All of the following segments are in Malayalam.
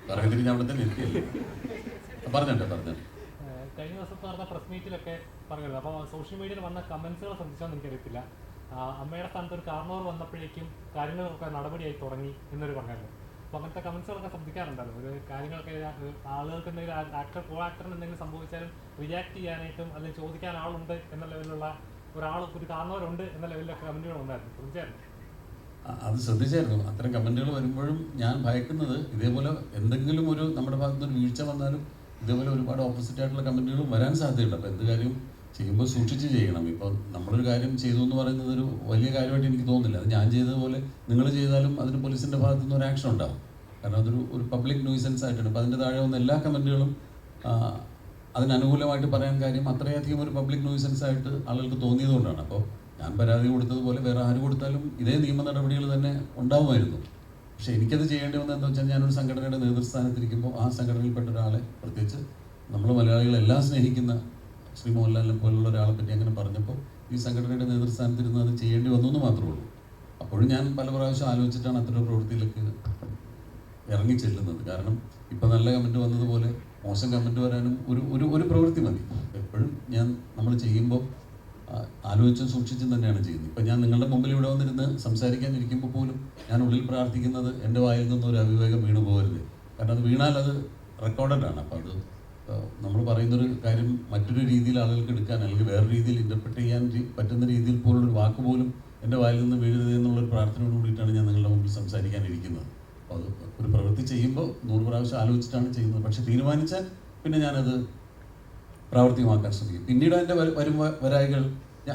പറയുന്നതിന് ഞാൻ അവിടെ തന്നെ എത്തിയല്ലേ. പറഞ്ഞോട്ടെ. കഴിഞ്ഞ ദിവസത്തെ നടന്ന പ്രസ് മീറ്റിലൊക്കെ പറയുന്നത്, അപ്പോൾ സോഷ്യൽ മീഡിയയിൽ വന്ന കമൻസുകൾ ശ്രദ്ധിച്ചോന്ന് എനിക്കറിയത്തില്ല. അമ്മയുടെ സ്ഥാനത്ത് ഒരു കാർണവർ വന്നപ്പോഴേക്കും കാര്യങ്ങളൊക്കെ നടപടിയായി തുടങ്ങി എന്നൊരു പറഞ്ഞായിരുന്നു. അപ്പോൾ അങ്ങനത്തെ കമൻസുകളൊക്കെ ശ്രദ്ധിക്കാറുണ്ടല്ലോ. ഒരു കാര്യങ്ങളൊക്കെ ആളുകൾക്ക് എന്തെങ്കിലും കോ ആക്ടറിന് എന്തെങ്കിലും സംഭവിച്ചാലും റിയാക്ട് ചെയ്യാനായിട്ടും അല്ലെങ്കിൽ ചോദിക്കാൻ ആളുണ്ട് എന്ന ലെവലിലുള്ള ഒരു കാരണവരുണ്ട് എന്ന ലെവലിലൊക്കെ കമൻറ്റുകൾ ഉണ്ടായിരുന്നു. ശ്രദ്ധിച്ചായിരുന്നു? അത് ശ്രദ്ധിച്ചായിരുന്നു. അത്തരം കമൻറ്റുകൾ വരുമ്പോഴും ഞാൻ ഭയക്കുന്നത് ഇതേപോലെ എന്തെങ്കിലും ഒരു നമ്മുടെ ഭാഗത്തുനിന്ന് വീഴ്ച വന്നാലും ഇതേപോലെ ഒരുപാട് ഓപ്പോസിറ്റ് ആയിട്ടുള്ള കമൻറ്റുകളും വരാൻ സാധ്യതയുണ്ട്. അപ്പോൾ എന്ത് കാര്യം ചെയ്യുമ്പോൾ സൂക്ഷിച്ച് ചെയ്യണം. ഇപ്പോൾ നമ്മളൊരു കാര്യം ചെയ്തു എന്ന് പറയുന്നത് ഒരു വലിയ കാര്യമായിട്ട് എനിക്ക് തോന്നുന്നില്ല. അത് ഞാൻ ചെയ്തതുപോലെ നിങ്ങൾ ചെയ്താലും അതിന് പോലീസിൻ്റെ ഭാഗത്തുനിന്ന് ഒരു ആക്ഷൻ ഉണ്ടാവും. കാരണം ഒരു പബ്ലിക് ന്യൂസൻസ് ആയിട്ടാണ്. അപ്പോൾ അതിൻ്റെ താഴെ വന്ന എല്ലാ കമൻറ്റുകളും അതിനനുകൂലമായിട്ട് പറയാൻ കാര്യം അത്രയധികം ഒരു പബ്ലിക് ന്യൂസൻസ് ആയിട്ട് ആളുകൾക്ക് തോന്നിയതുകൊണ്ടാണ്. അപ്പോൾ ഞാൻ പരാതി കൊടുത്തതുപോലെ വേറെ ആര് കൊടുത്താലും ഇതേ നിയമ നടപടികൾ തന്നെ ഉണ്ടാവുമായിരുന്നു. പക്ഷെ എനിക്കത് ചെയ്യേണ്ടി വന്നത് എന്താ വെച്ചാൽ ഞാനൊരു സംഘടനയുടെ നേതൃസ്ഥാനത്തിരിക്കുമ്പോൾ ആ സംഘടനയിൽപ്പെട്ട ഒരാളെ, പ്രത്യേകിച്ച് നമ്മൾ മലയാളികളെല്ലാം സ്നേഹിക്കുന്ന ശ്രീ മോഹൻലാലിനെ പോലുള്ള ഒരാളെ പറ്റി അങ്ങനെ പറഞ്ഞപ്പോൾ ഈ സംഘടനയുടെ നേതൃസ്ഥാനത്തിരുന്ന് അത് ചെയ്യേണ്ടി വന്നു എന്ന് മാത്രമേ ഉള്ളൂ. അപ്പോഴും ഞാൻ പല പ്രാവശ്യം ആലോചിച്ചിട്ടാണ് അത്തരം പ്രവൃത്തിയിലേക്ക് ഇറങ്ങി ചെല്ലുന്നത്. കാരണം ഇപ്പം നല്ല കമൻറ്റ് വന്നതുപോലെ മോശം കമൻറ്റ് വരാനും ഒരു പ്രവൃത്തി മതി. എപ്പോഴും നമ്മൾ ചെയ്യുമ്പോൾ ആലോചിച്ചും സൂക്ഷിച്ചും തന്നെയാണ് ചെയ്യുന്നത്. ഇപ്പം ഞാൻ നിങ്ങളുടെ മുമ്പിൽ ഇവിടെ വന്നിരുന്ന് സംസാരിക്കാനിരിക്കുമ്പോൾ പോലും ഞാൻ ഉള്ളിൽ പ്രാർത്ഥിക്കുന്നത് എൻ്റെ വായിൽ നിന്നും ഒരു അവിവേകം വീണു പോകരുത്. കാരണം അത് വീണാൽ അത് റെക്കോർഡഡാണ്. അപ്പോൾ അത് നമ്മൾ പറയുന്നൊരു കാര്യം മറ്റൊരു രീതിയിൽ ആളുകൾക്ക് എടുക്കാൻ അല്ലെങ്കിൽ വേറെ രീതിയിൽ ഇൻ്റർപ്രറ്റ് ചെയ്യാൻ പറ്റുന്ന രീതിയിൽ പോലുള്ളൊരു വാക്ക് പോലും എൻ്റെ വായിൽ നിന്ന് വീഴരുത് എന്നുള്ളൊരു പ്രാർത്ഥനയോട് കൂടിയിട്ടാണ് ഞാൻ നിങ്ങളുടെ മുമ്പിൽ സംസാരിക്കാനിരിക്കുന്നത്. അപ്പോൾ അത് ഒരു പ്രവൃത്തി ചെയ്യുമ്പോൾ 100 പ്രാവശ്യം ആലോചിച്ചിട്ടാണ് ചെയ്യുന്നത്. പക്ഷെ തീരുമാനിച്ചാൽ പിന്നെ ഞാനത് പ്രാവർത്തികമാക്കാൻ ശ്രമിക്കും. പിന്നീട് അതിൻ്റെ വരായികൾ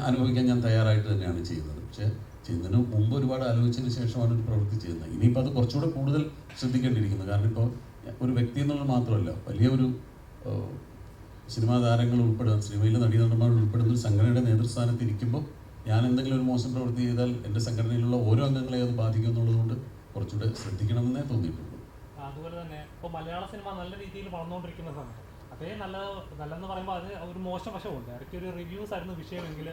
അനുഭവിക്കാൻ ഞാൻ തയ്യാറായിട്ട് തന്നെയാണ് ചെയ്യുന്നത്. പക്ഷേ ചെയ്യുന്നതിന് മുമ്പ് ഒരുപാട് ആലോചിച്ചതിന് ശേഷമാണ് ഒരു പ്രവൃത്തി ചെയ്യുന്നത്. ഇനിയിപ്പോൾ അത് കുറച്ചുകൂടെ കൂടുതൽ ശ്രദ്ധിക്കേണ്ടിയിരിക്കുന്നത്. കാരണം ഇപ്പോൾ ഒരു വ്യക്തി എന്നുള്ളത് മാത്രമല്ല, വലിയ ഒരു സിനിമാ താരങ്ങൾ ഉൾപ്പെടുന്ന, സിനിമയിലെ നടീനടന്മാർ ഉൾപ്പെടുന്ന ഒരു സംഘടനയുടെ നേതൃസ്ഥാനത്ത് ഇരിക്കുമ്പോൾ ഞാൻ എന്തെങ്കിലും ഒരു മോശം പ്രവൃത്തി ചെയ്താൽ എൻ്റെ സംഘടനയിലുള്ള ഓരോ അംഗങ്ങളെ അത് ബാധിക്കും എന്നുള്ളതുകൊണ്ട് കുറച്ചുകൂടെ ശ്രദ്ധിക്കണമെന്നേ തോന്നിയിട്ടുള്ളൂ. അതുപോലെ തന്നെ ഇപ്പോൾ മലയാള സിനിമ നല്ല രീതിയിൽ വളർന്നുകൊണ്ടിരിക്കുന്ന സമയം അതേ നല്ലെന്ന് പറയുമ്പോൾ അത് ഒരു മോശം വശമുണ്ട്. ഇടയ്ക്ക് ഒരു റിവ്യൂസ് ആയിരുന്നു വിഷയമെങ്കിൽ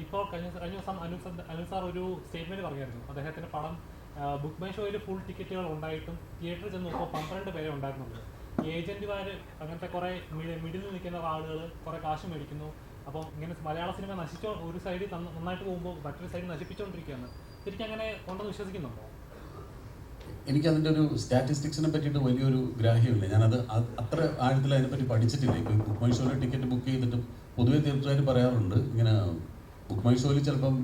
ഇപ്പോൾ കഴിഞ്ഞ ദിവസം അനു സാർ ഒരു സ്റ്റേറ്റ്മെൻറ്റ് പറഞ്ഞായിരുന്നു. അദ്ദേഹത്തിൻ്റെ പടം ബുക്ക് മൈ ഷോയിൽ ഫുൾ ടിക്കറ്റുകൾ ഉണ്ടായിട്ടും തിയേറ്ററിൽ ചെന്ന് നോക്കുമ്പോൾ 12 പേരെ ഉണ്ടായിരുന്നുള്ളൂ. ഏജൻറ്റുമാർ അങ്ങനത്തെ കുറേ മിഡിൽ നിൽക്കുന്ന ആളുകൾ കുറേ കാശ് മേടിക്കുന്നു. അപ്പോൾ ഇങ്ങനെ മലയാള സിനിമ ഒരു സൈഡിൽ നന്നായിട്ട് പോകുമ്പോൾ മറ്റൊരു സൈഡിൽ നശിപ്പിച്ചുകൊണ്ടിരിക്കുകയാണ്. ശരിക്കും അങ്ങനെ ഉണ്ടെന്ന് വിശ്വസിക്കുന്നുണ്ടോ? എനിക്കതിൻ്റെ ഒരു സ്റ്റാറ്റിസ്റ്റിക്സിനെ പറ്റിയിട്ട് വലിയൊരു ഗ്രാഹ്യമില്ല. ഞാനത് അത്ര ആഴത്തിൽ അതിനെപ്പറ്റി പഠിച്ചിട്ടില്ല. ഇപ്പോൾ ബുക്ക് മൈ ഷോയിൽ ടിക്കറ്റ് ബുക്ക് ചെയ്തിട്ടും പൊതുവേ തിയേറ്ററുകാർ പറയാറുണ്ട് ഇങ്ങനെ ബുക്ക് മൈ ഷോയിൽ ചിലപ്പം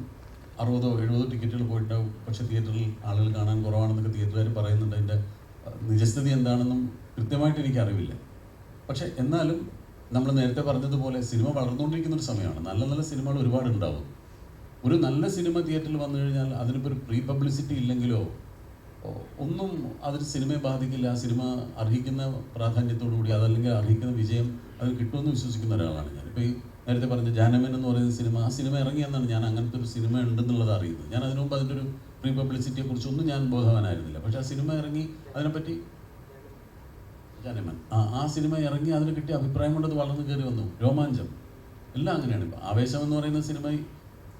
60-70 ടിക്കറ്റുകൾ പോയിട്ടുണ്ടാവും, പക്ഷേ തിയേറ്ററിൽ ആളുകൾ കാണാൻ കുറവാണെന്നൊക്കെ തിയേറ്ററുകാർ പറയുന്നുണ്ട്. അതിൻ്റെ നിജസ്ഥിതി എന്താണെന്നും കൃത്യമായിട്ട് എനിക്കറിവില്ല. പക്ഷേ എന്നാലും നമ്മൾ നേരത്തെ പറഞ്ഞതുപോലെ സിനിമ വളർന്നുകൊണ്ടിരിക്കുന്നൊരു സമയമാണ്. നല്ല നല്ല സിനിമകൾ ഒരുപാട് ഉണ്ടാവും. ഒരു നല്ല സിനിമ തിയേറ്ററിൽ വന്നു കഴിഞ്ഞാൽ അതിനിപ്പോൾ ഒരു പ്രീ പബ്ലിസിറ്റി ഇല്ലെങ്കിലോ ഒന്നും അതൊരു സിനിമയെ ബാധിക്കില്ല. ആ സിനിമ അർഹിക്കുന്ന പ്രാധാന്യത്തോടു കൂടി അതല്ലെങ്കിൽ അർഹിക്കുന്ന വിജയം അത് കിട്ടുമെന്ന് വിശ്വസിക്കുന്ന ഒരാളാണ് ഞാൻ. ഇപ്പോൾ ഈ നേരത്തെ പറഞ്ഞ ജാനമൻ എന്ന് പറയുന്ന സിനിമ, ആ സിനിമ ഇറങ്ങിയെന്നാണ് ഞാൻ അങ്ങനത്തെ ഒരു സിനിമ ഉണ്ടെന്നുള്ളത് അറിയുന്നത്. ഞാൻ അതിനു മുമ്പ് അതിൻ്റെ ഒരു പ്രീ പബ്ലിസിറ്റിയെ കുറിച്ചൊന്നും ഞാൻ ബോധവാനായിരുന്നില്ല. പക്ഷേ ആ സിനിമ ഇറങ്ങി അതിനെപ്പറ്റി ജാനമൻ ആ സിനിമ ഇറങ്ങി അതിന് കിട്ടിയ അഭിപ്രായം കൊണ്ടത് വളർന്നു കയറി വന്നു. രോമാഞ്ചം എല്ലാം അങ്ങനെയാണ്. ഇപ്പോൾ ആവേശം എന്ന് പറയുന്ന സിനിമ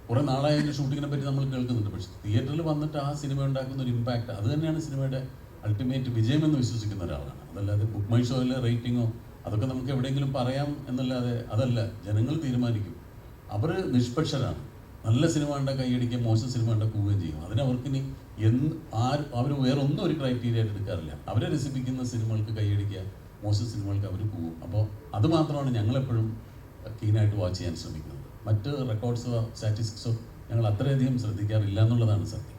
കുറേ നാളായി അതിൻ്റെ ഷൂട്ടിങ്ങിനെ പറ്റി നമ്മൾ കേൾക്കുന്നുണ്ട്. പക്ഷേ തിയേറ്ററിൽ വന്നിട്ട് ആ സിനിമ ഉണ്ടാക്കുന്ന ഒരു ഇമ്പാക്റ്റ് അത് തന്നെയാണ് സിനിമയുടെ അൾട്ടിമേറ്റ് വിജയമെന്ന് വിശ്വസിക്കുന്ന ഒരാളാണ്. അതല്ലാതെ ബുക്ക് മൈ ഷോയിലെ റേറ്റിങ്ങോ അതൊക്കെ നമുക്ക് എവിടെയെങ്കിലും പറയാം എന്നല്ലാതെ അതല്ല, ജനങ്ങൾ തീരുമാനിക്കും. അവർ നിഷ്പക്ഷരാണ്. നല്ല സിനിമ കണ്ട കൈയടിക്കുകയും മോശം സിനിമ കണ്ട പോവുകയും ചെയ്യും. അതിനവർക്കിനി അവർ വേറൊന്നും ഒരു ക്രൈറ്റീരിയ ആയിട്ട് എടുക്കാറില്ല. അവരെ രസിപ്പിക്കുന്ന സിനിമകൾക്ക് കൈയടിക്കുക, മോശം സിനിമകൾക്ക് അവർ പോവും. അപ്പോൾ അത് മാത്രമാണ് ഞങ്ങളെപ്പോഴും കീനായിട്ട് വാച്ച് ചെയ്യാൻ ശ്രമിക്കുന്നത്. മറ്റ് റെക്കോർഡ്സോ സ്റ്റാറ്റിസ്റ്റിക്സോ ഞങ്ങൾ അത്രയധികം ശ്രദ്ധിക്കാറില്ല എന്നുള്ളതാണ് സത്യം.